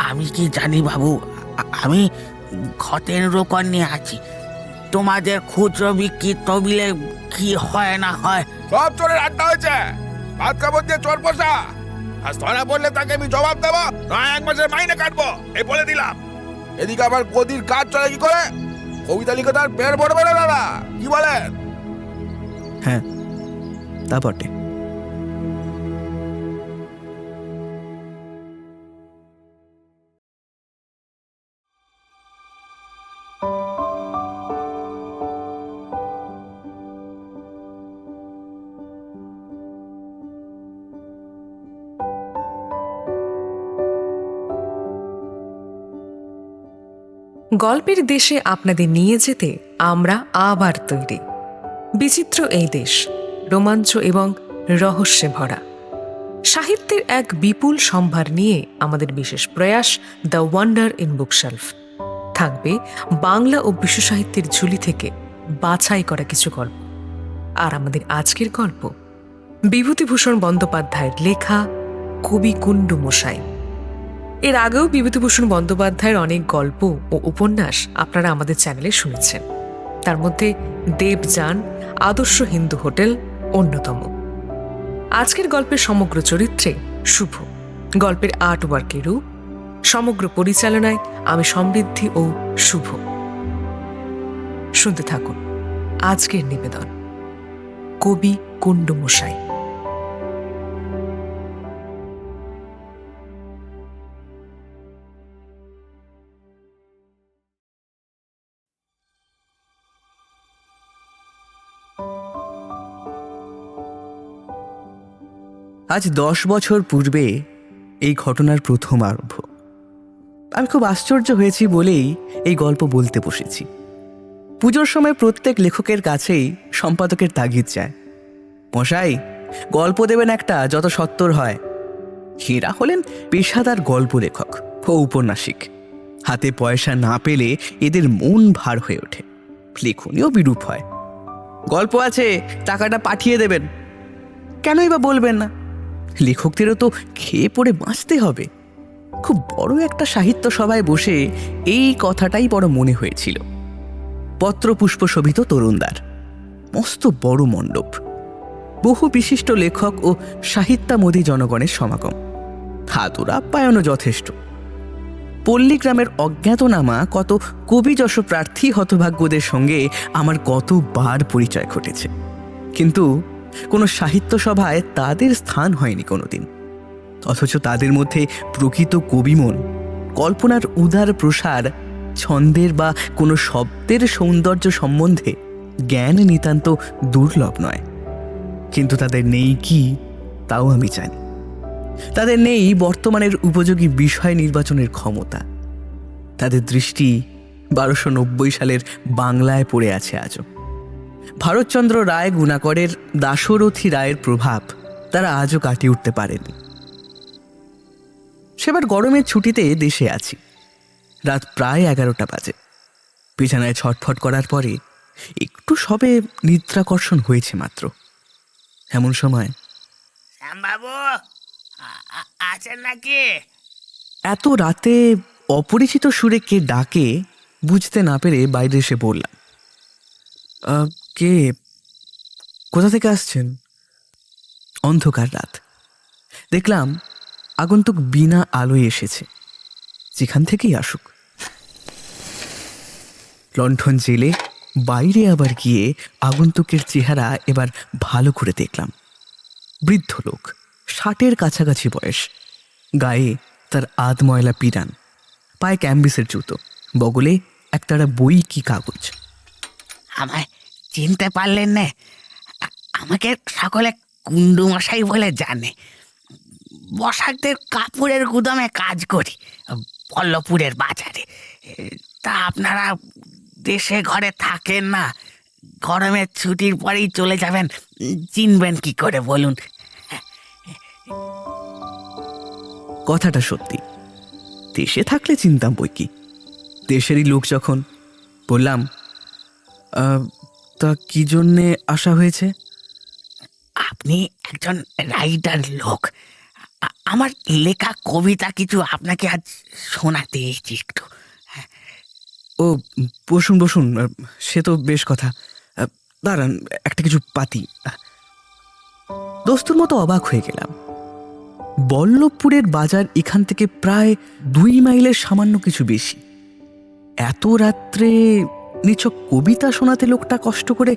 আমি কি জানি বাবু, আমি ঘটের রোকন নিয়ে আছি। তোমাদের খুচরো বিক্রি তবিলে কি হয় না হয়। সব চোরের আড্ডা হয়েছে। ভাত কাপড় দিয়ে চোর পোষা। আজ ধরা পড়লে তাকে আমি জবাব দেবো, নয় 1 মাসের মাইনে কাটবো, এই বলে দিলাম। এদিকে আবার গদির কাজ চলে কি করে? কবিতা লিখে তার পেট ভরবে না দাদা, কি বলেন? হ্যাঁ, তা বটে। গল্পের দেশে আপনাদের নিয়ে যেতে আমরা আবার তৈরি। বিচিত্র এই দেশ, রোমাঞ্চ এবং রহস্যে ভরা। সাহিত্যের এক বিপুল সম্ভার নিয়ে আমাদের বিশেষ প্রয়াস দ্য ওয়ান্ডার ইন বুকশেলফ। থাকবে বাংলা ও বিশ্ব সাহিত্যের ঝুলি থেকে বাছাই করা কিছু গল্প। আর আমাদের আজকের গল্প বিভূতিভূষণ বন্দ্যোপাধ্যায়ের লেখা কবি কুণ্ডু মশাই। এর আগেও বিভূতিভূষণ বন্দ্যোপাধ্যায়ের অনেক গল্প ও উপন্যাস আপনারা আমাদের চ্যানেলে শুনেছেন। তার মধ্যে দেবযান, আদর্শ হিন্দু হোটেল অন্যতম। আজকের গল্পের সমগ্র চরিত্রে শুভ, গল্পের আর্টওয়ার্কের রূপ, সমগ্র পরিচালনায় আমি সমৃদ্ধি ও শুভ। শুনতে থাকুন আজকের নিবেদন কবি কুণ্ডু মশাই। আজ 10 বছর পূর্বে এই ঘটনার প্রথম আরম্ভ। আমি খুব আশ্চর্য হয়েছি বলেই এই গল্প বলতে বসেছি। পুজোর সময় প্রত্যেক লেখকের কাছেই সম্পাদকের তাগিদ চায়, মশাই গল্প দেবেন একটা যত সত্তর হয়। এরা হলেন পেশাদার গল্প লেখক ও উপন্যাসিক। হাতে পয়সা না পেলে এদের মন ভার হয়ে ওঠে, লেখনীও বিরূপ হয়। গল্প আছে, টাকাটা পাঠিয়ে দেবেন। কেনই বা বলবেন না? লেখকদেরও তো খেয়ে পড়ে বাঁচতে হবে। খুব বড় একটা সাহিত্য সভায় বসে এই কথাটাই বড় মনে হয়েছিল। পত্রপুষ্প শোভিত তরুণদ্বার, মস্ত বড় মণ্ডপ, বহু বিশিষ্ট লেখক ও সাহিত্যামোদী জনগণের সমাগম, হাতুড় আপ্যায়নও যথেষ্ট। পল্লীগ্রামের অজ্ঞাতনামা কত কবিযশ প্রার্থী হতভাগ্যদের সঙ্গে আমার কতবার পরিচয় ঘটেছে, কিন্তু কোনো সাহিত্য সভায় তাদের স্থান হয়নি কোনোদিন। অথচ তাদের মধ্যে প্রকৃত কবিমন, কল্পনার উদার প্রসার, ছন্দের বা কোনো শব্দের সৌন্দর্য সম্বন্ধে জ্ঞান নিতান্ত দুর্লভ নয়। কিন্তু তাদের নেই কি তাও আমি জানি। তাদের নেই বর্তমানের উপযোগী বিষয় নির্বাচনের ক্ষমতা। তাদের দৃষ্টি 1290 সালের বাংলায় পড়ে আছে আজও। ভারতচন্দ্র রায় গুণাকরের দাশরথী রায়ের প্রভাব তারা আজও কাটিয়ে উঠতে পারেনি। সেবার গরমের ছুটিতে দেশে আছি। রাত প্রায় 11টা বাজে। বিছানায় ছটফট করার পরে একটু সবে নিদ্রাকর্ষণ হয়েছে মাত্র। এমন সময় শ্যামবাবু আছেন নাকি? এত রাতে অপরিচিত সুরে কে ডাকে বুঝতে না পেরে বাইরে এসে বললাম, কে? কোথা থেকে আসছেন? অন্ধকার রাত। দেখলাম আগন্তুক বিনা আলোয় এসেছে, যেখান থেকেই আসুক। লণ্ঠন জেলে বাইরে আবার গিয়ে আগন্তুকের চেহারা এবার ভালো করে দেখলাম। বৃদ্ধ লোক, 60-এর কাছাকাছি বয়স, গায়ে তার আধময়লা পিরান, পায়ে ক্যাম্বিসের জুতো, বগলে একতারা বই কি কাগজ। আমায় চিনতে পারলেন না? আমাকে সকলে কুণ্ডু মশাই বলে জানে। বসাকদের কাপড়ের গুদামে কাজ করি, পল্লবপুরের বাজারে। তা আপনারা দেশে ঘরে থাকেন না, গরমের ছুটির পরেই চলে যাবেন, চিনবেন কি করে বলুন? কথাটা সত্যি। দেশে থাকলে চিনতাম বই কি, দেশেরই লোক যখন। বললাম, তা কি জন্যে আসা হয়েছে? আপনি একজন রাইটার লোক, আমার লেখা কবিতা কিছু আপনাকে আজ শোনাতে এসেছি একটু। ও, বসুন বসুন, সে তো বেশ কথা। দাঁড়ান, একটা কিছু পাতি। দস্তুর মতো অবাক হয়ে গেলাম। বল্লভপুরের বাজার এখান থেকে প্রায় 2 মাইলের সামান্য কিছু বেশি। এত রাত্রে নিছক কবিতা শোনাতে লোকটা কষ্ট করে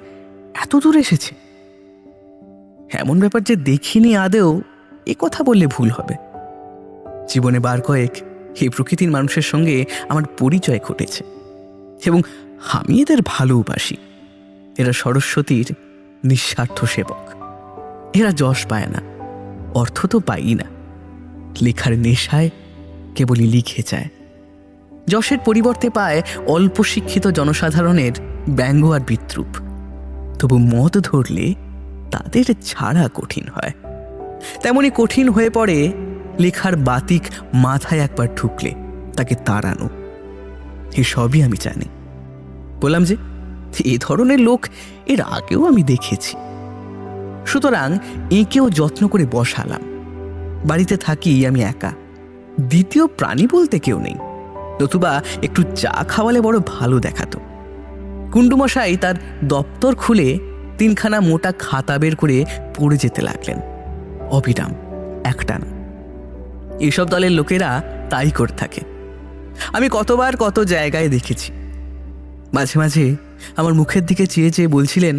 এত দূর এসেছে। এমন ব্যাপার যে দেখিনি আদেও, এ কথা বললে ভুল হবে। জীবনে বার কয়েক এই প্রকৃতির মানুষের সঙ্গে আমার পরিচয় ঘটেছে এবং আমি এদের ভালোবাসি। এরা সরস্বতীর নিঃস্বার্থ সেবক। এরা যশ পায় না, অর্থ তো পাই না, লেখার নেশায় কেবলই লিখে যায়। যশের পরিবর্তে পায় অল্প শিক্ষিত জনসাধারণের ব্যঙ্গ আর বিদ্রুপ। তবু মদ ধরলে তাদের ছাড়া কঠিন হয়। তেমনি কঠিন হয়ে পড়ে লেখার বাতিক মাথায় একবার ঢুকলে তাকে তাড়ানো। এসবই আমি জানি। বললাম যে এ ধরনের লোক এর আগেও আমি দেখেছি। সুতরাং একেও যত্ন করে বসালাম। বাড়িতে থাকি আমি একা, দ্বিতীয় প্রাণী বলতে কেউ নেই, নতুবা একটু চা খাওয়ালে বড় ভালো দেখাতো। কুণ্ডুমশাই তার দপ্তর খুলে 3খানা মোটা খাতা বের করে পড়ে যেতে লাগলেন, অবিরাম, একটানা। এসব দলের লোকেরা তাই করে থাকে। আমি কতবার কত জায়গায় দেখেছি। মাঝে মাঝে আমার মুখের দিকে চেয়ে চেয়ে বলছিলেন,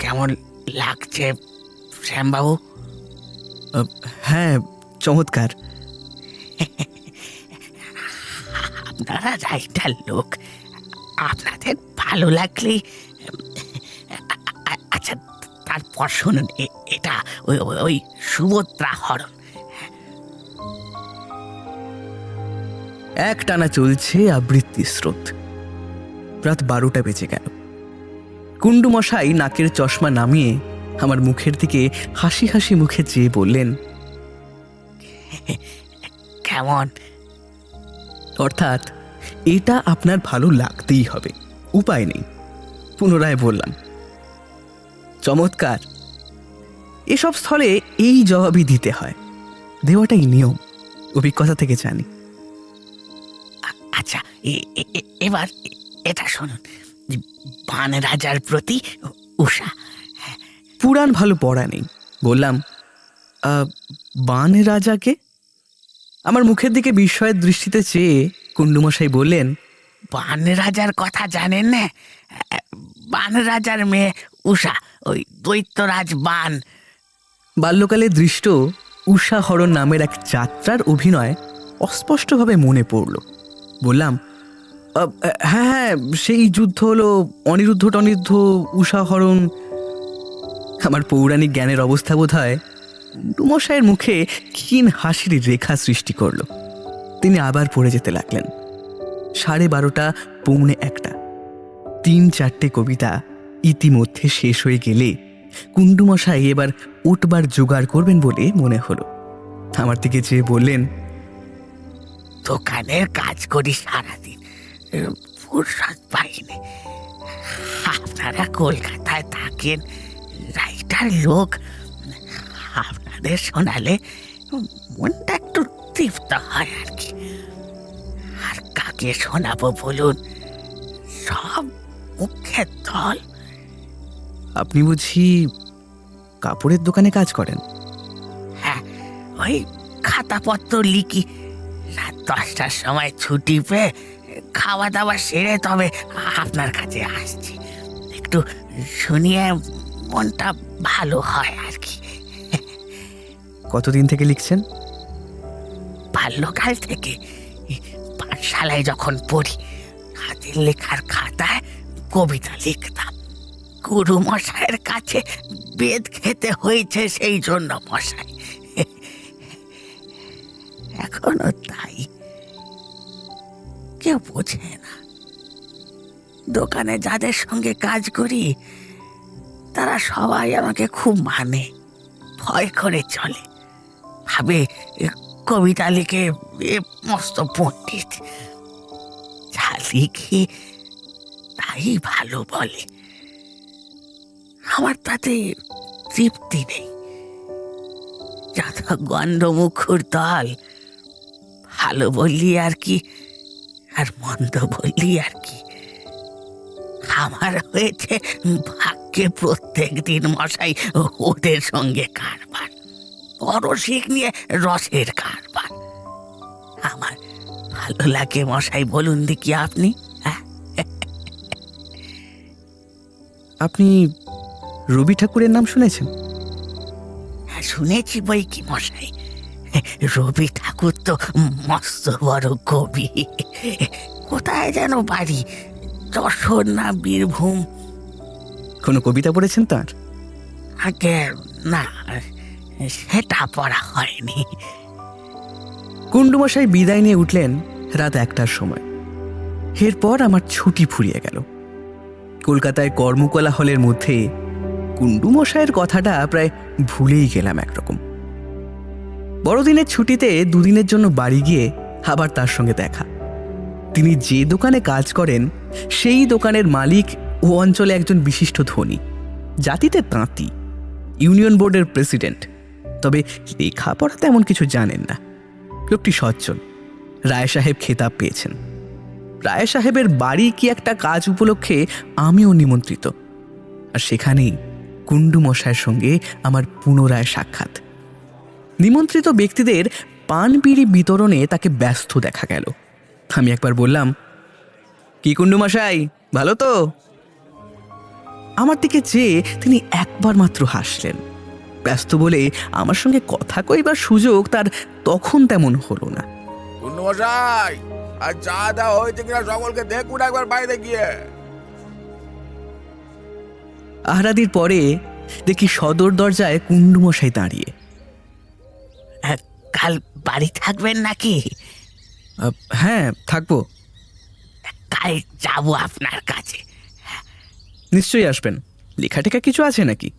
কেমন লাগছে শ্যামবাবু? হ্যাঁ, চমৎকার। আপনারা রাইটার লোক, আপনাদের ভালো লাগলেই। আচ্ছা, তারপর শুনুন, এটা ওই সুভদ্রা হরণ। একটানা চলছে আবৃত্তি স্রোত। রাত 12টা বেজে গেল। কুণ্ডুমশাই নাকের চশমা নামিয়ে আমার মুখের দিকে হাসি হাসি মুখে চেয়ে বললেন, কেমন? অর্থাৎ এটা আপনার ভালো লাগতেই হবে, উপায় নেই। পুনরায় বললাম, চমৎকার। এসব স্থলে এই জবাবই দিতে হয়, দেওয়াটাই নিয়ম, অভিজ্ঞতা থেকে জানি। আচ্ছা, এবার এটা শুনুন, বান রাজার প্রতি উষা। পুরাণ ভালো পড়া নেই। বললাম, বান রাজাকে? আমার মুখের দিকে বিস্ময়ের দৃষ্টিতে চেয়ে কুণ্ডুমশাই বললেন, বান রাজার কথা জানেন না? বান রাজার মেয়ে উষা, ওই দৈত্যরাজ বান। বাল্যকালে দৃষ্ট উষা হরণ নামের এক যাত্রার অভিনয় অস্পষ্টভাবে মনে পড়ল। বললাম, হ্যাঁ হ্যাঁ, সেই যুদ্ধ হলো, অনিরুদ্ধ টনিরুদ্ধ, উষা হরণ। আমার পৌরাণিক জ্ঞানের অবস্থা বোধ হয় কুণ্ডুমশাইয়ের মুখে ক্ষীণ হাসির রেখা সৃষ্টি করল। তিনি আবার পড়ে যেতে লাগলেন। 12:30, 1:45, 3-4টে কবিতা ইতিমধ্যে শেষ হয়ে গেলে কুণ্ডুমশাই এবার উঠবার জোগাড় করবেন বলে মনে হলো। আমার দিকে চেয়ে বললেন, দোকানের কাজ করি সারাদিন, ফুরসত পাইনি। আপনারা কলকাতায় থাকেন, রাইটার লোক, আপনাদের শোনালে মনটা একটু তৃপ্ত হয় আর কি। আর কাকে শোনাবো বলুন, সব মুখের দল। আপনি বুঝি কাপড়ের দোকানে কাজ করেন? হ্যাঁ, ওই খাতাপত্র লিখি। রাত 10টার সময় ছুটি পেয়ে খাওয়া দাওয়া সেরে তবে আপনার কাছে আসছি, একটু শুনিয়ে মনটা ভালো হয় আর কি। কতদিন থেকে লিখছেন? বাল্যকাল থেকে। পাঠশালায় যখন পড়ি, হাতের লেখার খাতায় কবিতা লিখতাম। গুরু মশাইয়ের কাছে বেদ খেতে হয়েছে সেই জন্য মশাই, এখনো তাই। কেউ বোঝে না। দোকানে যাদের সঙ্গে কাজ করি তারা সবাই আমাকে খুব মানে, ভয় করে চলে, ভাবে কবিতা লিখে এ মস্ত পণ্ডিত। যা লিখি তাই ভালো বলে। আমার তাতে তৃপ্তি নেই। যত গন্ধমুখর দল, ভালো বললি আর কি, আর মন্দ বললি আর কি। আমার হয়েছে ভাগ্যে প্রত্যেক দিন মশাই ওদের সঙ্গে কারবার, পরশিক নিয়ে রসের কারবার। আমার ভালো লাগে মশাই, বলুন দেখি আপনি? হ্যাঁ, আপনি রবি ঠাকুরের নাম শুনেছেন? শুনেছি বই কি মশাই। রবি ঠাকুর তো মস্ত বড় কবি। কোথায় যেন বাড়ি, যশোর না বীরভূম? কোনো কবিতা পড়েছেন তার? আগে না, সেটা পড়া হয়নি। কুণ্ডুমশাই বিদায় নিয়ে উঠলেন রাত 1টার সময়। এরপর আমার ছুটি ফুরিয়ে গেল। কলকাতায় কর্মকলা হলের মধ্যে কুণ্ডুমশাইয়ের কথাটা প্রায় ভুলেই গেলাম একরকম। বড়দিনের ছুটিতে 2 দিনের জন্য বাড়ি গিয়ে আবার তার সঙ্গে দেখা। তিনি যে দোকানে কাজ করেন সেই দোকানের মালিক ও অঞ্চলে একজন বিশিষ্ট ধনী, জাতিতে তাঁতি, ইউনিয়ন বোর্ডের প্রেসিডেন্ট। তবে লেখাপড়া তেমন কিছু জানেন না। লোকটি সচ্ছল, রায় সাহেব খেতাব পেয়েছেন। রায় সাহেবের বাড়ি কি একটা কাজ উপলক্ষে আমিও নিমন্ত্রিত, আর সেখানেই কুণ্ডুমশাইয়ের সঙ্গে আমার পুনরায় সাক্ষাৎ। নিমন্ত্রিত ব্যক্তিদের পান বিড়ি বিতরণে তাকে ব্যস্ত দেখা গেল। আমি একবার বললাম, কি কুণ্ডুমশাই, ভালো তো? আমার দিকে চেয়ে তিনি একবার মাত্র হাসলেন। ব্যস্ত বলে আমার সঙ্গে কথা কইবার সুযোগ তার তখন তেমন হলো না। কুন্ডু মশাই, আর চা দেওয়া হয়েছে কিনা সকলকে দেখুন একবার বাইরে গিয়ে। আহারাদির পরে দেখি সদর দরজায় কুণ্ডুমশাই দাঁড়িয়ে। কাল বাড়ি থাকবেন নাকি? হ্যাঁ, থাকবো। কাল যাব আপনার কাছে। নিশ্চয়ই আসবেন। লেখাটেখা কিছু আছে নাকি?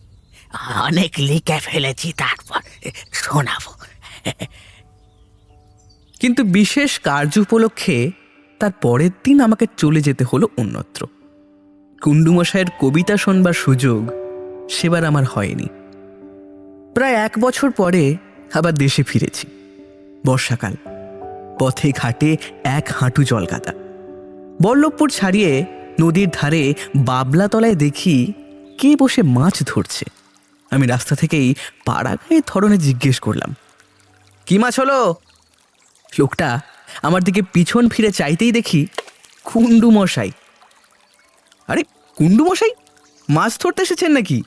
অনেক লিখে ফেলেছি, তারপর শোনাবো। কিন্তু বিশেষ কার্য উপলক্ষে তার পরের দিন আমাকে চলে যেতে হলো অন্যত্র। কুণ্ডুমশাইয়ের কবিতা শোনবার সুযোগ সেবার আমার হয়নি। প্রায় 1 বছর পরে আবার দেশে ফিরেছি। বর্ষাকাল, পথে ঘাটে 1 হাঁটু জলকাদা। বল্লভপুর ছাড়িয়ে নদীর ধারে বাবলাতলায় দেখি কে বসে মাছ ধরছে। আমি রাস্তা থেকেই পাড়াগাঁয়ে ধরনে জিজ্ঞেস করলাম, কি মাছ হলো? লোকটা আমার দিকে পিছন ফিরে চাইতেই দেখি কুণ্ডুমশাই। আরে কুণ্ডুমশাই, মাছ ধরতে এসেছেন নাকি?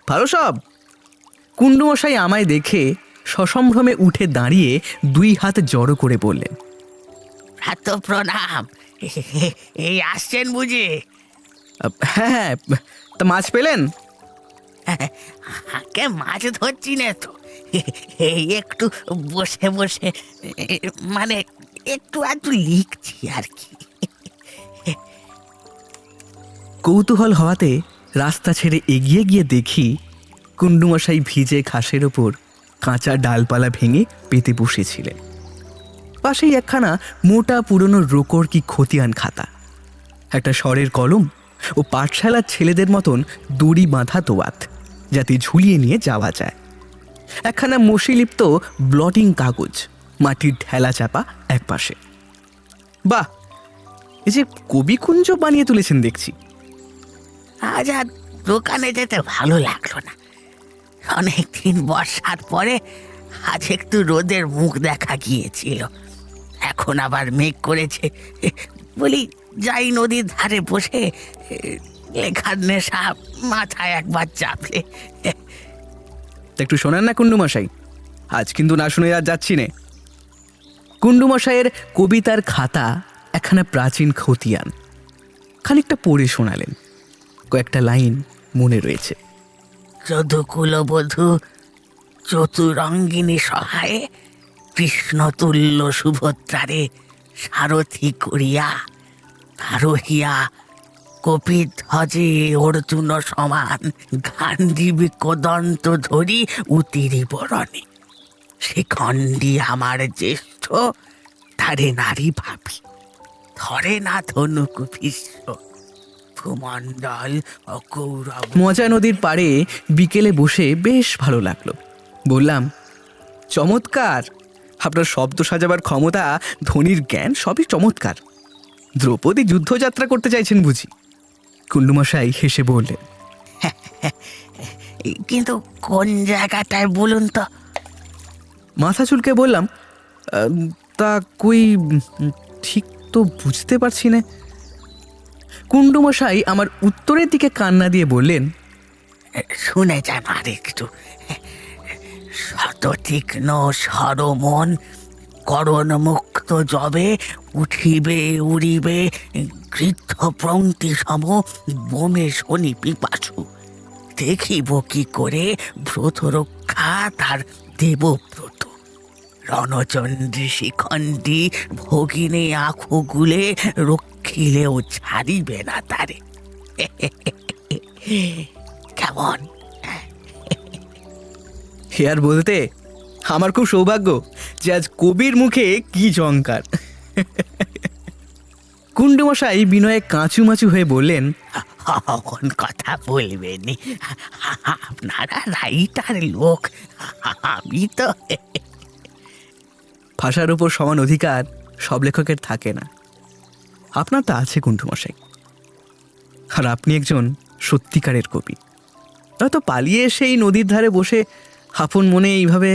ভালো সব? কুণ্ডুমশাই আমায় দেখে সসম্ভ্রমে উঠে দাঁড়িয়ে 2 হাত জড়ো করে বললেন, এত প্রণাম। এই আসছেন বুঝি? হ্যাঁ হ্যাঁ, তা মাছ পেলেন? আগে মাছ ধরছি না তো, এই একটু বসে বসে, মানে একটু একটু লিখছি আর কি। কৌতূহল হওয়াতে রাস্তা ছেড়ে এগিয়ে গিয়ে দেখি কুণ্ডুমশাই ভিজে ঘাসের ওপর কাঁচা ডালপালা ভেঙে পেতে বসেছিলেন। পাশেই একখানা মোটা পুরনো রোকর কি খতিয়ান খাতা, একটা স্বরের কলম ও পাঠশালার ছেলেদের মতন দড়ি বাঁধা দোয়াত, যাতে ঝুলিয়ে নিয়ে যাওয়া যায়। একখানা মসিলিপ্ত ব্লটিং কাগজ মাটির ঢেলা চাপা একপাশে। বাহ, এই যে কবিকুঞ্জ বানিয়ে তুলেছেন দেখছি। আজ আর দোকানে যেতে ভালো লাগলো না। অনেকদিন বর্ষার পরে আজ একটু রোদের মুখ দেখা গিয়েছিল। এখন আবার মেঘ করেছে, বলি যাই নদীর ধারে বসে লেখার নেশা মাথায় একবার চাপলে। একটু শোনান না কুণ্ডুমশাই, আজ কিন্তু না শুনে আর যাচ্ছি নে। কুণ্ডুমশাইয়ের কবিতার খাতা একখানা প্রাচীন খতিয়ান খানিকটা পড়ে শোনালেন। কয়েকটা লাইন মনে রয়েছে। যদুকুলবধূ চতুরঙ্গিনী সহায়ে কৃষ্ণতুল্য সুভদ্রারে সারথি করিয়া আরোহিয়া কপিধ্বজে অর্জুন সমান গান্ডীবী কোদন্ত ধরি উতিরি বরণে। শিখণ্ডী আমার জ্যেষ্ঠ, তারে নারী ভাবি, ধরে না ধনুক ভীষ্ম, ভূমণ্ডল অকৌরব। মজা নদীর পাড়ে বিকেলে বসে বেশ ভালো লাগলো। বললাম, চমৎকার। আপনার শব্দ সাজাবার ক্ষমতা, ধ্বনির জ্ঞান সবই চমৎকার। দ্রৌপদী যুদ্ধযাত্রা করতে চাইছেন বুঝি? কুণ্ডুমশাই হেসে বললেন। কিন্তু কোন জায়গাটায় বলুন তো? মাথা চুলকে বললাম, তা কই ঠিক তো বুঝতে পারছি না। কুণ্ডুমশাই আমার উত্তরের দিকে কান্না দিয়ে বললেন, শুনে যান আর একটু। শততীক্ষ্ণ সরমন করণ মুক্ত যবে উঠিবে উড়িবে গৃদ্ধ প্রঙ্ক্তি সম বোমে শনি পিপাসু দেখিব কি করে ব্রত রক্ষা তার দেবব্রত রণচন্দ্রী শিখণ্ডী ভগিনী আঁখো গুলে রক্ষিলেও ছাড়িবে না তারে। কেমন? হে আর বলতে, আমার খুব সৌভাগ্য যে আজ কবির মুখে কি চমৎকার। কুণ্ডুমশাই বিনয়ে কাঁচুমাচু হয়ে বললেন, অমন কথা বলবেনি, আপনারা রাইটার লোক, আমি তো। ভাষার উপর সমান অধিকার সব লেখকের থাকে না। আপনার তা আছে কুণ্ডুমশাই, আর আপনি একজন সত্যিকারের কবি। হয়তো পালিয়ে এসে এই নদীর ধারে বসে আপন মনে এইভাবে।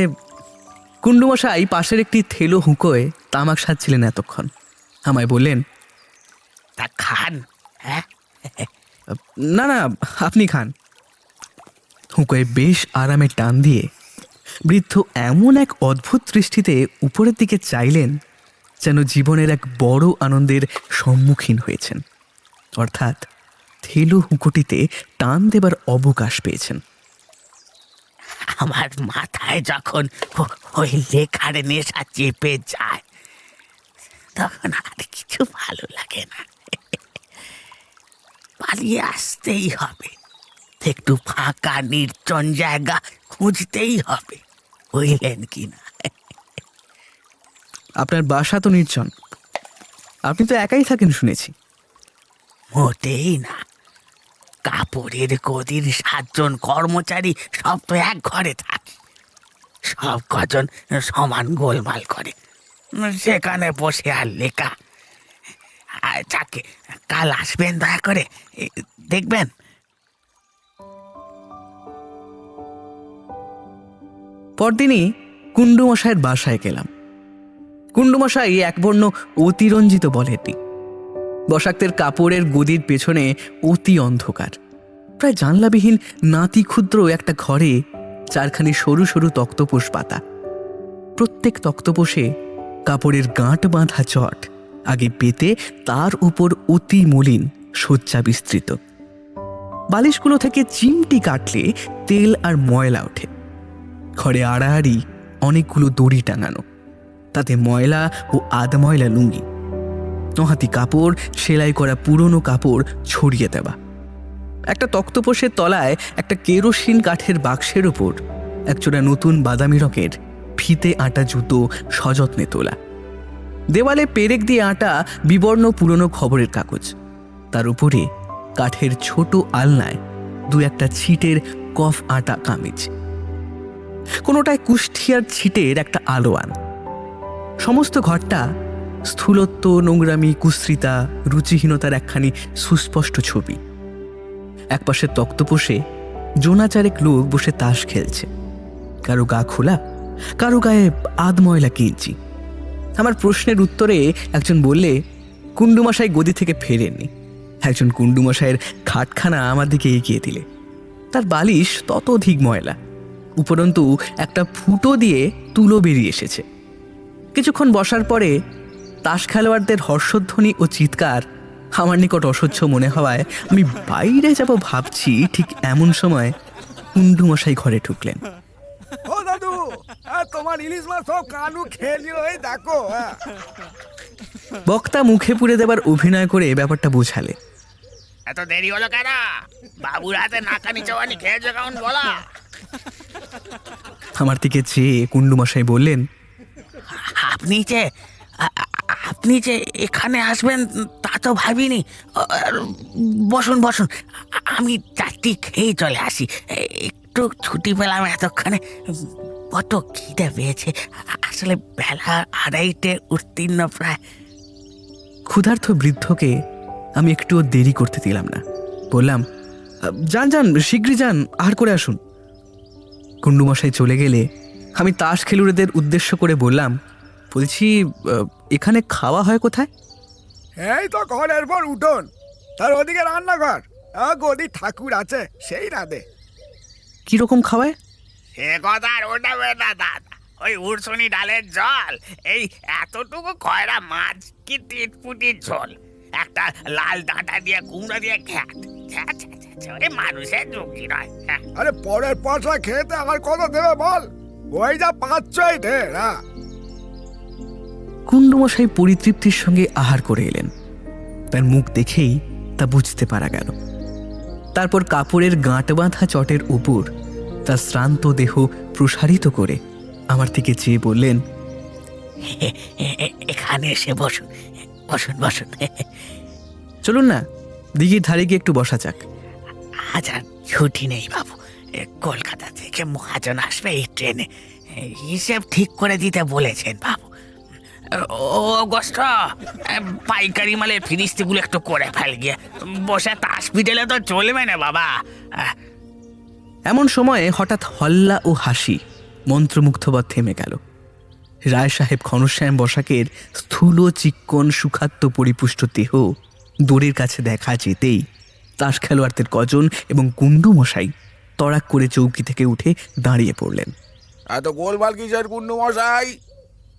কুণ্ডুমশাই পাশের একটি থেলো হুঁকোয় তামাক সাজছিলেন এতক্ষণ। আমায় বললেন, তা খান। হ্যাঁ, না না, আপনি খান। হুঁকোয় বেশ আরামে টান দিয়ে বৃদ্ধ এমন এক অদ্ভুত দৃষ্টিতে উপরের দিকে চাইলেন যেন জীবনের এক বড় আনন্দের সম্মুখীন হয়েছেন, অর্থাৎ থেলো হুঁকোটিতে টান দেবার অবকাশ পেয়েছেন। আমার মাথায় যখন ওই লেখার নেশা চেপে যায় তখন আর কিছু ভালো লাগে না। পালিয়ে আসতেই হবে, একটু ফাঁকা নির্জন জায়গা খুঁজতেই হবে, বুঝলেন কি না? আপনার বাসা তো নির্জন, আপনি তো একাই থাকেন শুনেছি। মোটেই না, কাপড়ের গদির 7 জন কর্মচারী সব তো এক ঘরে থাকি, সব কজন সমান গোলমাল করে, সেখানে বসে আর লেখা। যাকে কাল আসবেন দয়া করে, দেখবেন। পরদিনই কুণ্ডুমশাইয়ের বাসায় গেলাম। কুণ্ডুমশাই একবর্ণ অতিরঞ্জিত বলেননি। বসাক্তের কাপড়ের গদির পেছনে অতি অন্ধকার, প্রায় জানলাবিহীন নাতি ক্ষুদ্র একটা ঘরে 4খানি সরু সরু তক্তপোষ পাতা। প্রত্যেক তক্তপোষে কাপড়ের গাঁট বাঁধা চট আগে পেতে তার উপর অতি মলিন শয্যা বিস্তৃত। বালিশগুলো থেকে চিমটি কাটলে তেল আর ময়লা ওঠে। ঘরে আড়াআড়ি অনেকগুলো দড়ি টাঙানো, তাতে ময়লা ও আধ ময়লা লুঙ্গি, নহাতি কাপড়, সেলাই করা পুরনো কাপড় ছড়িয়ে দেওয়া। একটা তক্তপোষের তলায় একটা কেরোসিন কাঠের বাক্সের ওপর একজোড়া নতুন বাদামি রঙের ফিতে আটা জুতো সযত্নে তোলা। দেওয়ালে পেরেক দিয়ে আটা বিবর্ণ পুরনো খবরের কাগজ, তার উপরে কাঠের ছোট আলনায় 2-1টা ছিটের কফ আটা কামিজ, কোনোটায় কুষ্ঠিয়ার ছিটের একটা আলোয়ান। সমস্ত ঘরটা স্থূলত্ব, নোংরামি, কুৎসিতা, রুচিহীনতার একখানি সুস্পষ্ট ছবি। একপাশে তক্তপোষে জোনাচারেক লোক বসে তাস খেলছে, কারো গা খোলা, কারো গায়ে আধ ময়লা গেঞ্জি। আমার প্রশ্নের উত্তরে একজন বললে কুণ্ডুমশাই গদি থেকে ফেরেননি। একজন কুণ্ডুমশাইয়ের খাটখানা আমার দিকে এগিয়ে দিলে তার বালিশ তত অধিক ময়লা, উপরন্তু একটা ফুটো দিয়ে তুলো বেরিয়ে এসেছে। কিছুক্ষণ বসার পরে তাস খেলোয়াড়দের হর্ষধ্বনি ও চিৎকার আমার নিকট অসহ্য মনে হওয়ায় আমি বাইরে যাব ভাবছি, ঠিক এমন সময় কুণ্ডুমশাই ঘরে ঢুকলেন। ও দাদু, তোমার ইলিশ মাছ সব কানু খেয়ে নিল, এই দেখো। বক্তা মুখে পুড়ে দেবার অভিনয় করে ব্যাপারটা বোঝালে। এত দেরি হলো কেন? বাবুর হাতে নাকানি চওয়ানি খেয়েছো কেমন বলা? আমার দিকে চেয়ে কুণ্ডুমশাই বললেন, আপনি যে এখানে আসবেন তা তো ভাবিনি। বসুন বসুন, আমি চারটি খেয়ে চলে আসি। একটু ছুটি পেলাম এতক্ষণে, কত খিদে পেয়েছে। আসলে বেলা 2:30 উত্তীর্ণ প্রায়। ক্ষুধার্ত বৃদ্ধকে আমি একটুও দেরি করতে দিলাম না। বললাম, যান যান, শীঘ্রই যান, আহার করে আসুন। কুণ্ডুমশাই চলে গেলে আমি তাস খেলুড়েদের উদ্দেশ্য করে বললাম, বলছি এখানে খাওয়া হয় কোথায়? এই তো ঘরের পর উঠোন, তার ওদিকে রান্নাঘর। গদি ঠাকুর আছে, সেই রাধে। কিরকম খাওয়ায়? সে কথা আর ওঠাবে না দাদা। ওই উড়সুনি ডালের জল, এই এতটুকু কয়রা মাছ কি টিটপুটির ঝোল, একটা লাল ডাঁটা দিয়ে কুমড়ো দিয়ে খ্যাট খ্যাট, ওই মানুষের ঝুঁকি নয়। আরে পরের পয়সা খেতে আমার কত দেবে বল? ওই যা পাচ্ছই ঢের। কুণ্ডুমশাই পরিতৃপ্তির সঙ্গে আহার করে এলেন। তার মুখ দেখেই তা বুঝতে পারা গেল। তারপর কাপড়ের গাঁট বাঁধা চটের উপর তার শ্রান্ত দেহ প্রসারিত করে আমার দিকে চেয়ে বললেন, এখানে এসে বসুন, বসুন বসুন। চলুন না, দিঘির ধারে গিয়ে একটু বসা যাক। আজ আর ছুটি নেই বাবু। কলকাতা থেকে মহাজন আসবে এই ট্রেনে। হিসেব ঠিক করে দিতে বলেছেন বাবু। ও গোষ্ঠ, পাইকারি মালের ফিরিস্তিগুলো একটু করে ফেল গিয়ে। বসে তাস পিটেলে তো চলবে না বাবা। এমন সময়ে হঠাৎ হল্লা ও হাসি মন্ত্রমুগ্ধবৎ থেমে গেল। রায় সাহেব ঘনশ্যাম বসাকের স্থূল চিক্কণ সুখাদ্য পরিপুষ্ট দেহ দড়ির কাছে দেখা যেতেই তাস খেলোয়াড়দের কজন এবং কুণ্ডুমশাই তড়াক করে চৌকি থেকে উঠে দাঁড়িয়ে পড়লেন। এত গোলমাল কিসের কুন্ডু মশাই?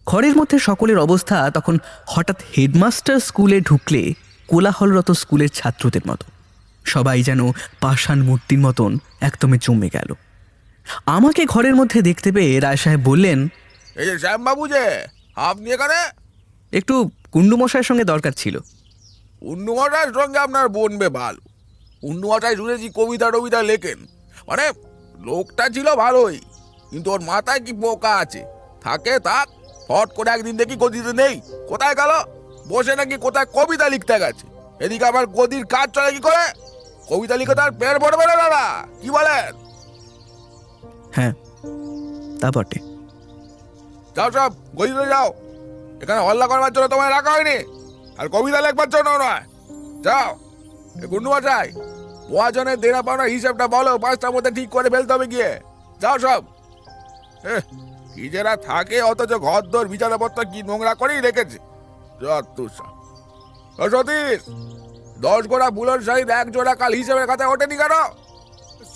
ঘরের মধ্যে সকলের অবস্থা তখন হঠাৎ হেডমাস্টার স্কুলে ঢুকলে কোলাহলরত স্কুলের ছাত্রদের মতো। সবাই যেন পাষাণ মূর্তির মতন একদমে জমে গেল। আমাকে ঘরের মধ্যে দেখতে পেয়ে রায় সাহেব বললেন, এই যে শ্যামবাবু যে, আপনি এখানে? একটু কুণ্ডুমশাইয়ের সঙ্গে দরকার ছিল। কুন্ডু মশাইয়ের সঙ্গে আপনার বনবে ভালো। কুন্ডু মশাই শুনেছি কবিতা টবিতা লেখেন। মানে লোকটা ছিল ভালোই, কিন্তু ওর মাথায় কি পোকা আছে। থাকে থাক, হট করে একদিন দেখি গদিতে নেই। কোথায় গেল? বসে নাকি কোথায় কবিতা লিখতে গেছে। এদিকে আবার গদির কাজ চলে কি করে? কবিতা লিখে তার পেট ভরবে না দাদা, কি বলেন? হ্যাঁ, তা বটে। যাও সব গদিতে যাও। এখানে হল্লা করবার জন্য তোমায় রাখা হয়নি, আর কবিতা লেখবার জন্য নয়। যাও। গুন্ডু মশাই, মহাজনের দেনা পাওনার হিসাবটা বলো, 5টার মধ্যে ঠিক করে ফেলতে হবে গিয়ে। যাও সব। নিজেরা থাকে অথচ ঘর দর বিছানাপত্র কি নোংরা করেই রেখেছে। যত সব। সতীশ, 10 গোড়া বুলন শাড়ির 1 জোড়া কাল হিসেবের খাতায় ওঠেনি কেন?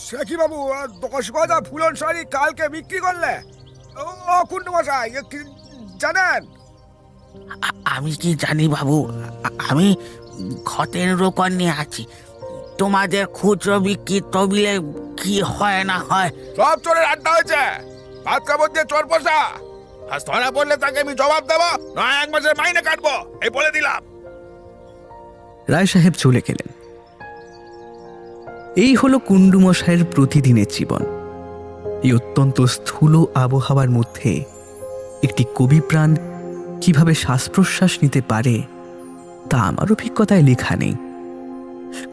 সে কি বাবু, 10 গজা ফুলন শাড়ি কালকে বিক্রি করলে? ও কুন্ডু মশাই, জানেন? আমি কি জানি বাবু, আমি ঘটের রোকন নিয়ে আছি। তোমাদের খুচরো বিক্রি তবিলে কি হয় না হয়। সব চোরের আড্ডা হয়েছে। ভাত কাপড় দিয়ে চোর পোষা। আজ ধরা পড়লে তাকে আমি জবাব দেবো, নয় 1 মাসের মাইনে কাটবো, এই বলে দিলাম। রায় সাহেব চলে গেলেন। এই হলো কুণ্ডুমশাইয়ের প্রতিদিনের জীবন। এই অত্যন্ত স্থূল আবহাওয়ার মধ্যে একটি কবিপ্রাণ কিভাবে শ্বাস প্রশ্বাস নিতে পারে তা আমার অভিজ্ঞতায় লেখা নেই।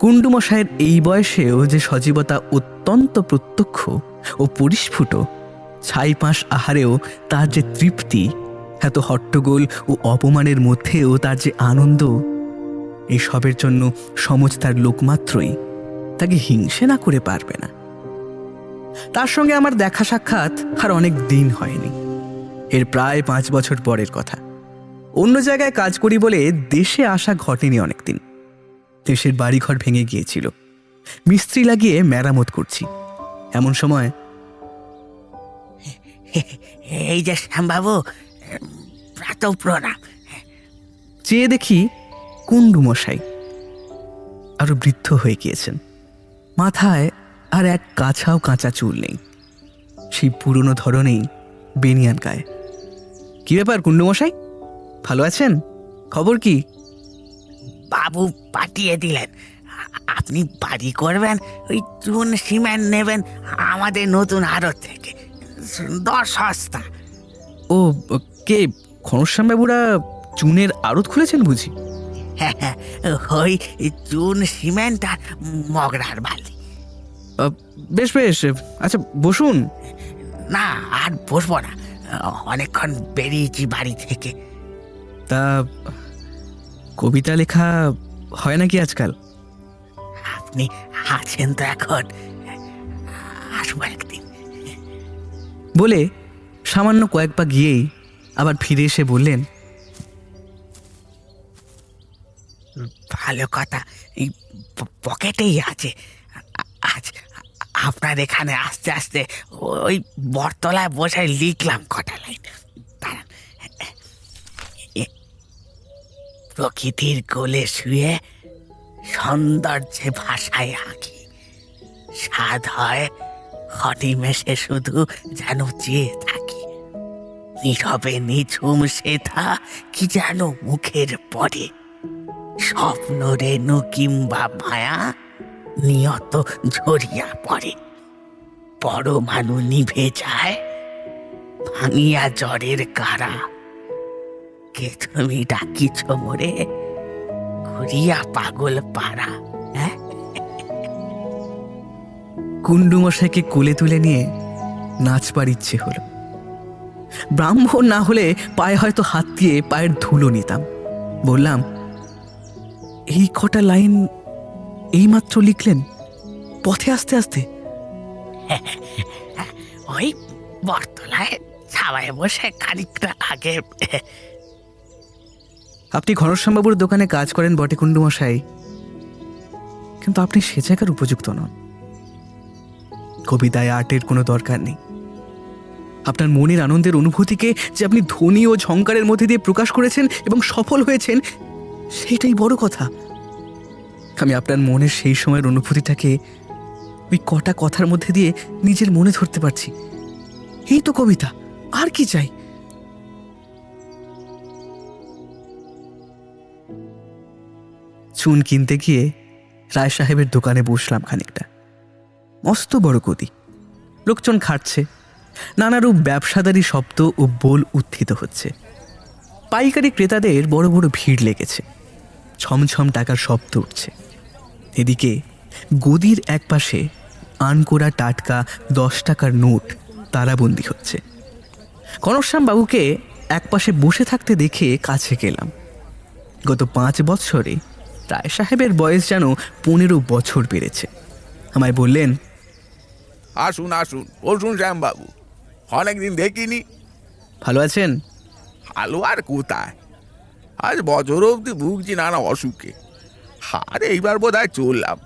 কুণ্ডুমশাইয়ের এই বয়সেও যে সজীবতা অত্যন্ত প্রত্যক্ষ ও পরিস্ফুট, ছাইপাঁশ আহারেও তার যে তৃপ্তি, এত হট্টগোল ও অপমানের মধ্যেও তার যে আনন্দ, এসবের জন্য সমজদার লোকমাত্রই তাকে হিংসে না করে পারবে না। তার সঙ্গে আমার দেখা সাক্ষাৎ আর অনেক দিন হয়নি। এর প্রায় 5 বছর পরের কথা। অন্য জায়গায় কাজ করি বলে দেশে আসা ঘটেনি অনেকদিন। দেশের বাড়িঘর ভেঙে গিয়েছিল, মিস্ত্রি লাগিয়ে মেরামত করছি। এমন সময় এই যে শ্যামবাবু, প্রাতঃ প্রণাম। চেয়ে দেখি কুণ্ডুমশাই আরো বৃদ্ধ হয়ে গিয়েছেন। মাথায় আর এক কাছাও কাঁচা চুল নেই, সেই পুরনো ধরনেই বেনিয়ান গায়ে। কি ব্যাপার কুণ্ডুমশাই, ভালো আছেন? খবর কি? বাবু পাঠিয়ে দিলেন, আপনি বাড়ি করবেন, ওই চুন সিমেন্ট নেবেন আমাদের নতুন আড়ত থেকে, দর সস্তা। ও, কে ঘনশ্যাম বাবুরা চুনের আড়ত খুলেছেন বুঝি? হ্যাঁ, ওই চুন সিমেন্ট আর মগরার বালি। বেশ বেশ, আচ্ছা বসুন। না, আর বসবো না। অনেকক্ষণ বেরিয়েছি বাড়ি থেকে। তা কবিতা লেখা হয় নাকি আজকাল? আপনি আছেন তো এখন, আসবো একদিন। বলে সামান্য কয়েক পা গিয়েই আবার ফিরে এসে বললেন, ভালো কথা, এই পকেটেই আছে। আজ আপনার এখানে আস্তে আস্তে ওই বটতলায় বসে লিখলাম কটা লাইন। দাঁড়ান। প্রকৃতির কোলে শুয়ে সৌন্দর্যে ভাষায় আঁকি, স্বাদ হয় হনিমেষে শুধু যেন চেয়ে থাকি, নীরবে নিঝুম সেথা কি যেন মুখের পরে, স্বপ্ন রেণু কিংবা মায়া নিয়ত ঝরিয়া পড়ে, পরমাণু নিভে যায় ভাঙিয়া জ্বরের কারা, কে তুমি ডাকিছ মোরে ঘুরিয়া পাগল পাড়া। হ্যাঁ, কুণ্ডু মশাইকে কোলে তুলে নিয়ে নাচবার ইচ্ছে হলো। ব্রাহ্মণ না হলে পায়ে হয়তো হাত দিয়ে পায়ের ধুলো নিতাম। বললাম, এই কটা লাইন এইমাত্র লিখলেন পথে আস্তে আস্তে? ওই বটতলায় ছাওয়ায় বসে খানিকটা আগে। আপনি ঘনশ্যামবাবুর দোকানে কাজ করেন বটে কুণ্ডু মশাই, কিন্তু আপনি সে জায়গার উপযুক্ত নন। কবিতায় আর্টের কোনো দরকার নেই। আপনার মনের আনন্দের অনুভূতিকে যে আপনি ধ্বনি ও ঝংকারের মধ্যে দিয়ে প্রকাশ করেছেন এবং সফল হয়েছেন, সেইটাই বড় কথা। আমি আপনার মনের সেই সময়ের অনুভূতিটাকে ওই কটা কথার মধ্যে দিয়ে নিজের মনে ধরতে পারছি। এই তো কবিতা, আর কি চাই? চুন কিনতে গিয়ে রায় সাহেবের দোকানে বসলাম খানিকটা। মস্ত বড় গদি, লোকজন খাটছে, নানারূপ ব্যবসাদারি শব্দ ও বোল উত্থিত হচ্ছে। পাইকারি ক্রেতাদের বড় বড় ভিড় লেগেছে, ছমছম টাকার শব্দ উঠছে। এদিকে গদির একপাশে আনকোড়া টাটকা 10 টাকার নোট তারাবন্দি হচ্ছে। ঘনশ্যাম বাবুকে একপাশে বসে থাকতে দেখে কাছে গেলাম। গত 5 বছরে রায় সাহেবের বয়স যেন 15 বছর বেড়েছে। আমায় বললেন, আসুন আসুন, বসুন শ্যামবাবু, অনেকদিন দেখিনি। ভালো আছেন? ভালো আর কোথায়, আজ বছর অবধি ভুগছি নানা অসুখে, আর এইবার বোধ হয় চললাম।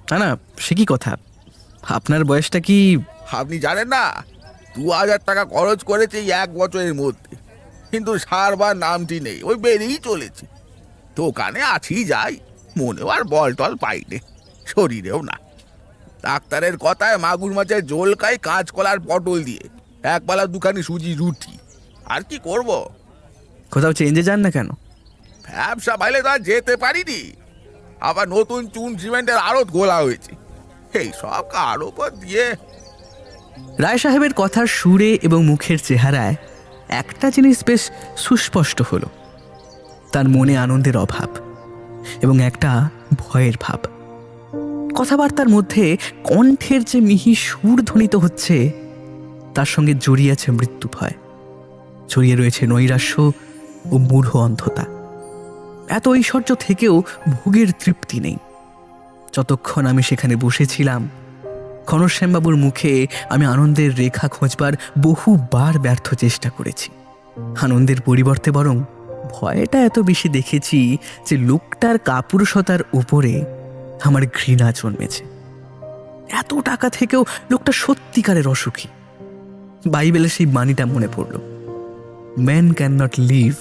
না না, সে কি কথা, আপনার বয়সটা কি? আপনি জানেন না, 2000 টাকা খরচ করেছে এই 1 বছরের মধ্যে, কিন্তু সারবার নামটি নেই, ওই বেরিয়েই চলেছে। দোকানে আছি যাই, মনেও আর বল টল পাইনি, শরীরেও না। ডাক্তারের কথায় মাগুর মাছের ঝোল খাই কাঁচকলার পটল দিয়ে, একবেলা দুখানি সুজি রুটি, আর কি করব। কোথাও চেঞ্জে যান না কেন? ব্যবসা ভাইলে তো আর যেতে পারিনি, আবার নতুন চুন সিমেন্টের আড়ত গোলা হয়েছে, এই সব কার ওপর দিয়ে। রায় সাহেবের কথার সুরে এবং মুখের চেহারায় একটা জিনিস বেশ সুস্পষ্ট হলো, তার মনে আনন্দের অভাব এবং একটা ভয়ের ভাব। কথাবার্তার মধ্যে কণ্ঠের যে মিহি সুর ধ্বনিত হচ্ছে, তার সঙ্গে জড়িয়ে আছে মৃত্যু ভয়, জড়িয়ে রয়েছে নৈরাশ্য ও মূঢ় অন্ধতা। এত ঐশ্বর্য থেকেও ভোগের তৃপ্তি নেই। যতক্ষণ আমি সেখানে বসেছিলাম, ঘনশ্যামবাবুর মুখে আমি আনন্দের রেখা খোঁজবার বহুবার ব্যর্থ চেষ্টা করেছি। আনন্দের পরিবর্তে বরং ভয়টা এত বেশি দেখেছি যে লোকটার কাপুরুষতার উপরে আমার ঘৃণা জন্মেছে। এত টাকা থেকেও লোকটা সত্যিকারের অসুখী। বাইবেলের সেই বাণীটা মনে পড়ল, man can not live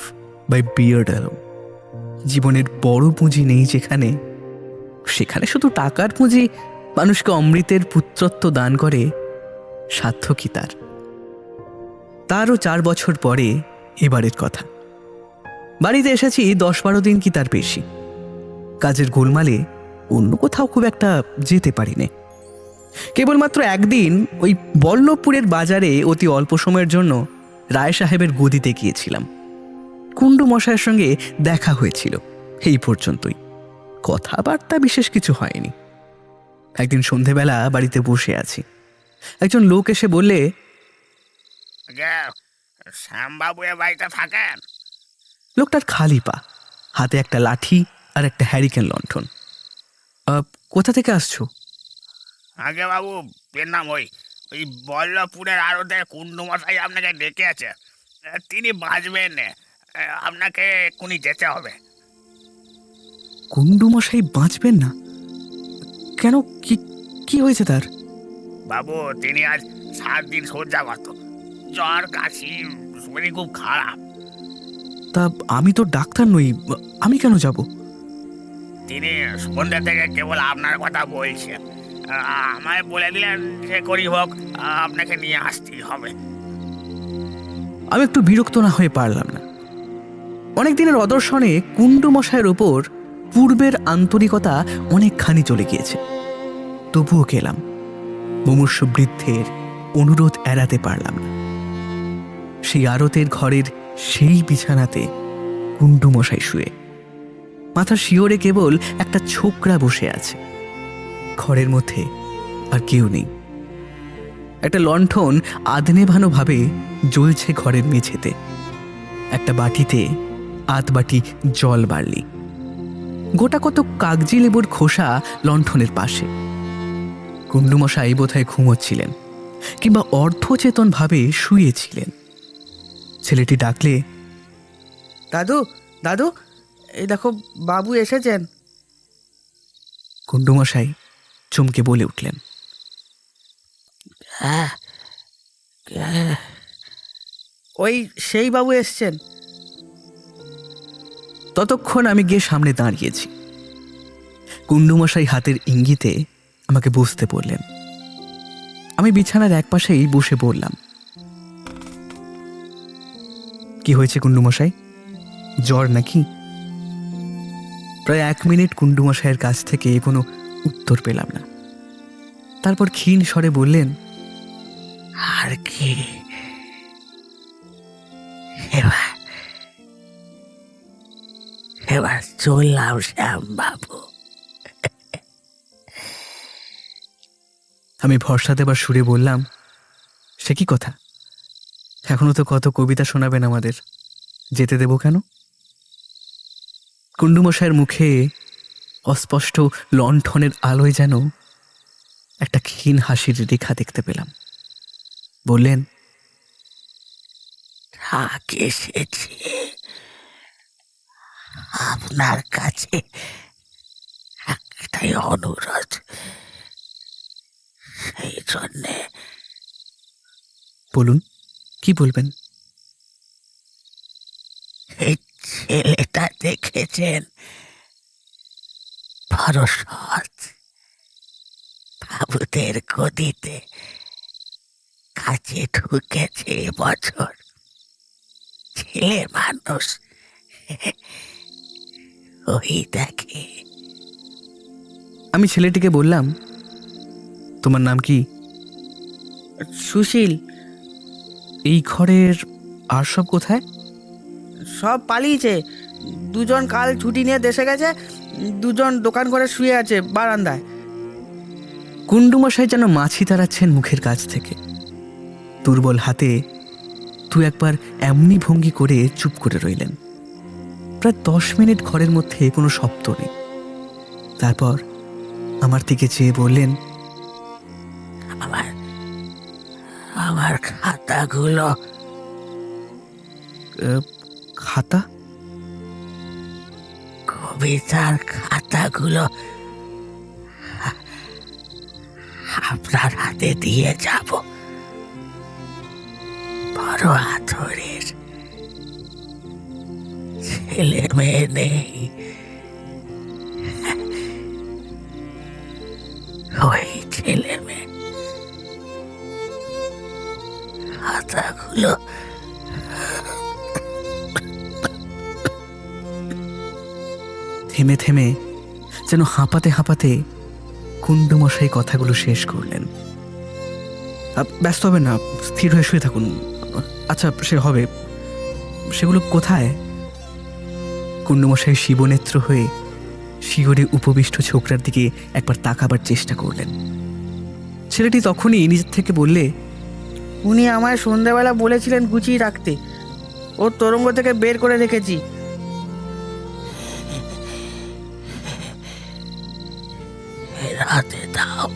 by bread alone. জীবনের বড় পুঁজি নেই যেখানে, সেখানে শুধু টাকার পুঁজি মানুষকে অমৃতের পুত্রত্ব দান করে, সাধ্য কি তার? তারও 4 বছর পরে এবারের কথা। বাড়িতে এসেছি 10-12 দিন কি তার বেশি। কাজের গোলমালে অন্য কোথাও খুব একটা যেতে পারিনি। কেবলমাত্র একদিন ওই বল্লভপুরের বাজারে অতি অল্প সময়ের জন্য রায় সাহেবের গদিতে গিয়েছিলাম। কুণ্ডু মশাইয়ের সঙ্গে দেখা হয়েছিল, এই পর্যন্তই। কথাবার্তা বিশেষ কিছু হয়নি। একদিন সন্ধেবেলা বাড়িতে বসে আছি, একজন লোক এসে বললে, শ্যামবাবু এ বাড়িতে থাকেন? লোকটার খালি পা, হাতে একটা লাঠি আর একটা হ্যারিকেন লণ্ঠন। কোথা থেকে আসছো? আগে বাবু, পেলাম ওই ওই বল্লভপুরের আড়তে কুণ্ডু মশাই আপনাকে ডেকে আছে। তিনি বাঁচবেন না, আপনাকে এক্ষুনি যেতে হবে। কুণ্ডু মশাই বাঁচবেন না? কেন, কি কি হয়েছে তার? বাবু, তিনি আজ 7 দিন শয্যাগত, জ্বর কাশি, শরীর খুব খারাপ। তা আমি তো ডাক্তার নই, আমি কেন যাব? তিনি সন্ধ্যা থেকে কেবল আপনার কথা বলছেন। আমায় বলে দিলেন যে করি হোক আপনাকে নিয়ে আসতেই হবে। আমি একটু বিরক্ত না হয়ে পারলাম না। অনেক দিনের অদর্শনে কুণ্ডু মশাইয়ের ওপর পূর্বের আন্তরিকতা অনেকখানি চলে গিয়েছে। তবুও গেলাম। মুমূর্ষু বৃদ্ধের অনুরোধ এড়াতে পারলাম না। সেই আড়তের ঘরের সেই বিছানাতে কুণ্ডু মশাই শুয়ে, মাথার শিওরে কেবল একটা ছোকরা বসে আছে। ঘরের মধ্যে আর কেউ নেই। একটা লণ্ঠন আধনেভানো ভাবে জ্বলছে ঘরের মেঝেতে। একটা বাটিতে আধ বাটি জল বাড়লি। গোটা কত কাগজি লেবুর খোসা লণ্ঠনের পাশে। কুণ্ডুমশাই বোধহয় ঘুমোচ্ছিলেন কিংবা অর্ধচেতন ভাবে শুয়েছিলেন। ছেলেটি ডাকলে, দাদু, দাদু, এই দেখো বাবু এসেছেন। কুণ্ডুমশাই চমকে বলে উঠলেন, ওই সেই বাবু এসছেন। ততক্ষণ আমি গিয়ে সামনে দাঁড়িয়েছি। কুণ্ডুমশাই হাতের ইঙ্গিতে আমাকে বসতে বললেন। আমি বিছানার একপাশেই বসে পড়লাম। কি হয়েছে কুণ্ডুমশাই, জ্বর নাকি? প্রায় 1 মিনিট কুণ্ডুমশাইয়ের কাছ থেকে কোনো উত্তর পেলাম না। তারপর ক্ষীণ স্বরে বললেন, আর কি, এবার এবার চললাম শ্যামবাবু। আমি ভরসা দেবার সুরে বললাম, সে কি কথা? এখনো তো কত কবিতা শোনাবেন আমাদের, যেতে দেব কেন? কুণ্ডুমশাইয়ের মুখে অস্পষ্ট লণ্ঠনের আলোয় যেন একটা ক্ষীণ হাসির রেখা দেখতে পেলাম। বললেন, থাক, এসেছি আপনার কাছে একটাই অনুরোধ, সেই জন্যে। বলুন, কি বলবেন? এই ছেলেটা দেখেছেন, বড় সৎ, বাবুদের গদিতে কাজে ঢুকেছে এবছর। ছেলে মানুষ, ওই দেখে। আমি ছেলেটিকে বললাম, তোমার নাম কি? সুশীল। এই ঘরের আর সব কোথায়? সব পালিয়েছে। 2জন কাল ছুটি নিয়ে দেশে গেছে, 2জন দোকান করে শুয়ে আছে বারান্দায়। কুণ্ডুমশাই যেন মাছি তাড়াচ্ছেন মুখের কাছ থেকে। দুর্বল হাতে 2-1 এমনি ভঙ্গি করে চুপ করে রইলেন। প্রায় 10 মিনিট ঘরের মধ্যে কোনো শব্দ নেই। তারপর আমার দিকে চেয়ে বললেন, আমার আমার খাতাগুলো, খাতা? কবিতার খাতাগুলো আপনার হাতে দিয়ে যাব। বড় আদরের, ছেলে মেয়ে নেই, ওই ছেলে মেয়ে। খাতাগুলো থেমে থেমে যেন হাঁপাতে হাঁপাতে কুণ্ডুমশাই কথাগুলো শেষ করলেন। ব্যস্ত হবেন না, স্থির হয়ে শুয়ে থাকুন। আচ্ছা, সে হবে। সেগুলো কোথায়? কুণ্ডুমশাই শিবনেত্র হয়ে শিহরে উপবিষ্ট ছোকরার দিকে একবার তাকাবার চেষ্টা করলেন। ছেলেটি তখনই নিজের থেকে বললে, উনি আমায় সন্ধ্যাবেলা বলেছিলেন গুছিয়ে রাখতে। ওর তরঙ্গ থেকে বের করে রেখেছি। এর হাতে দাও,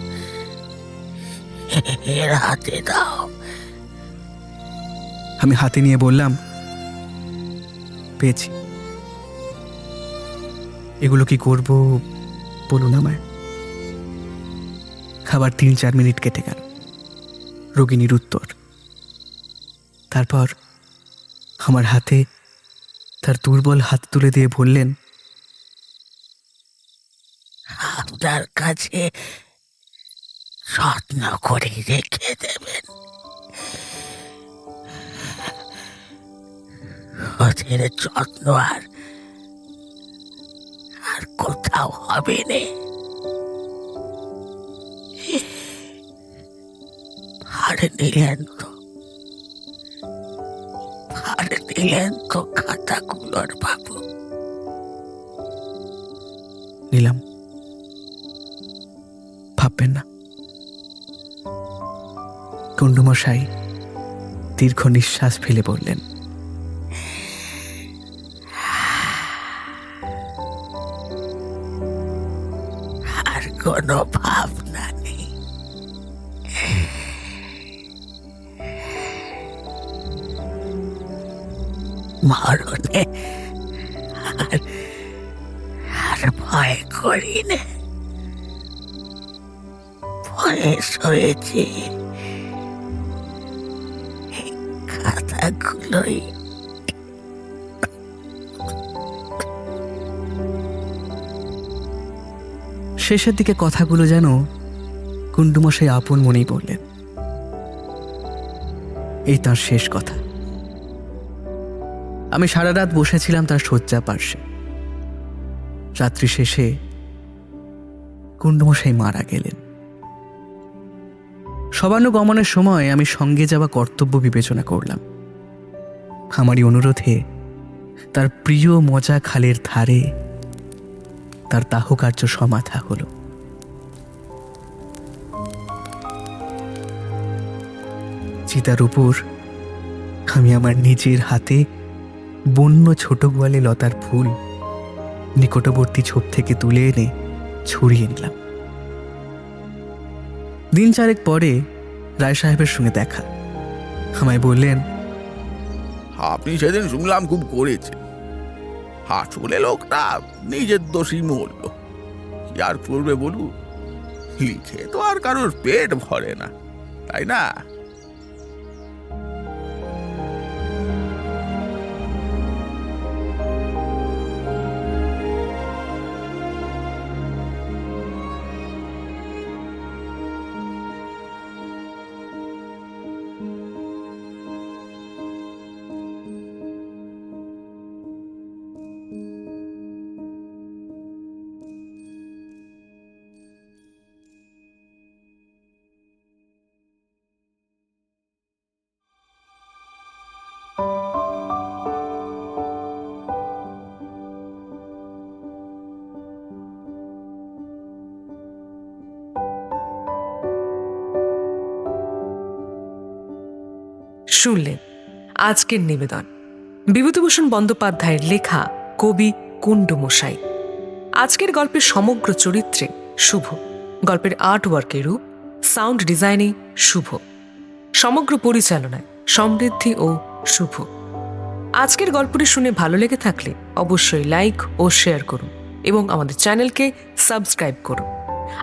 এর হাতে দাও। আমি হাতে নিয়ে বললাম, পেয়েছি। এগুলো কি করব বলুন আমায়। খাবার 3-4 মিনিট কেটে গেল। রোগিণীর উত্তর। তারপর আমার হাতে তার দুর্বল হাত তুলে দিয়ে বললেন, আপনার কাছে যত্ন করে রেখে দেবেন। ওদের যত্ন আর কোথাও হবে না। ভার নিলেন তো খাতাগুলোর বাবু। নিলাম, ভাববেন না। কুণ্ডুমশাই দীর্ঘ নিঃশ্বাস ফেলে বললেন, আর কোনো ভাবনা নেই। মরণে আর ভয় করি না। বয়স হয়েছে, এই খাতাগুলোই শেষের দিকে কথাগুলো যেন কুণ্ডুমশাই আপন মনেই বললেন। এই তার শেষ কথা। আমি সারা রাত বসেছিলাম তার শয্যা পার্শ্বে। রাত্রি শেষে কুণ্ডুমশাই মারা গেলেন। শবানুগমনের সময় আমি সঙ্গে যাওয়া কর্তব্য বিবেচনা করলাম। আমারই অনুরোধে তার প্রিয় মজা খালের ধারে তার দাহকার্য সমাধা হল। চিতার উপর আমি আমার নিজের হাতে বন্য ছোট গোয়ালে লতার ফুল নিকটবর্তী ছোপ থেকে তুলে এনে ছড়িয়ে নিলাম। 3-4 পরে রায় সাহেবের সঙ্গে দেখা। আমায় বললেন, আপনি সেদিন শুনলাম খুব করেছে। আসলে লোকটা নিজের দোষী মরল। কি আর করবে বলুন, লিখে তো আর কারোর পেট ভরে না, তাই না? শুনলেন আজকের নিবেদন বিভূতিভূষণ বন্দ্যোপাধ্যায়ের লেখা কবি কুণ্ডুমশাই। আজকের গল্পের সমগ্র চরিত্রে শুভ, গল্পের আর্টওয়ার্কে রূপ, সাউন্ড ডিজাইনে শুভ, সমগ্র পরিচালনায় সমৃদ্ধি ও শুভ। আজকের গল্পটি শুনে ভালো লেগে থাকলে অবশ্যই লাইক ও শেয়ার করুন এবং আমাদের চ্যানেলকে সাবস্ক্রাইব করুন।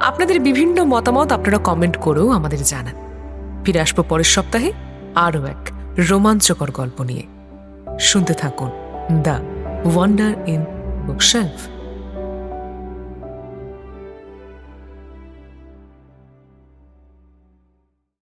আপনাদের বিভিন্ন মতামত আপনারা কমেন্ট করেও আমাদের জানান। ফিরে আসবো পরের সপ্তাহে আরও এক রোমাঞ্চকর গল্প নিয়ে। শুনতে থাকুন দ্য ওয়ান্ডার ইন বুকশেলফ।